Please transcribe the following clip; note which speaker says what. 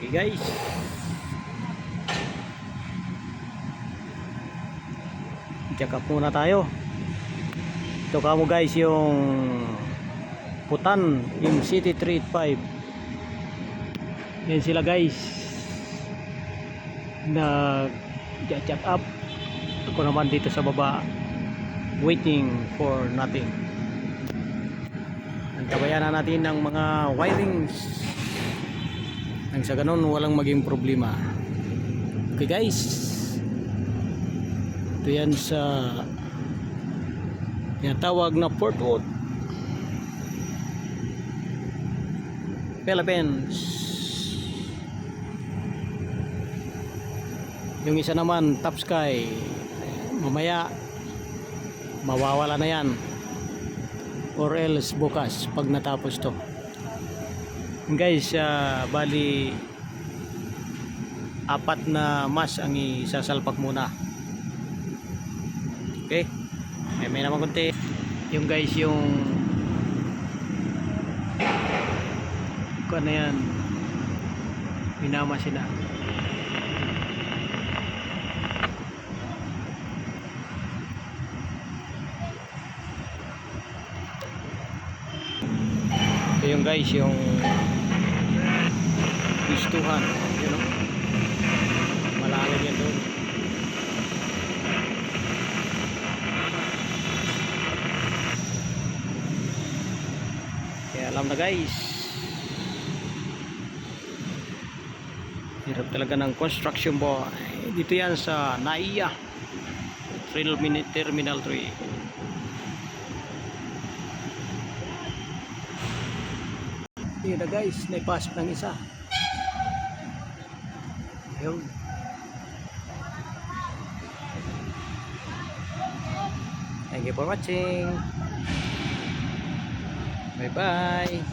Speaker 1: Okay guys, check up muna tayo. Ito kamo guys yung Putan, yung City 385. Yan sila guys, nag-check up. Ako naman dito sa baba, waiting for nothing. Antabayan na natin ng mga wirings nang sa ganun walang maging problema. Okay guys, ito yan sa tinatawag na Fort Worth, Philippines. Yung isa naman Top Sky, mamaya mawawala na yan or else bukas pag natapos to guys. Bali apat na mas ang isasalpak muna. Okay, may naman kunti yung guys, yung kung ano yan, minama sila. Ito yung guys, yung pistuhan, yun o, malalim yan doon. Kaya alam na guys, hirap talaga ng construction boy. Dito yan sa NAIA Terminal 3. Yun na guys, naipasok ng isa. Yun. Thank you for watching. Bye bye.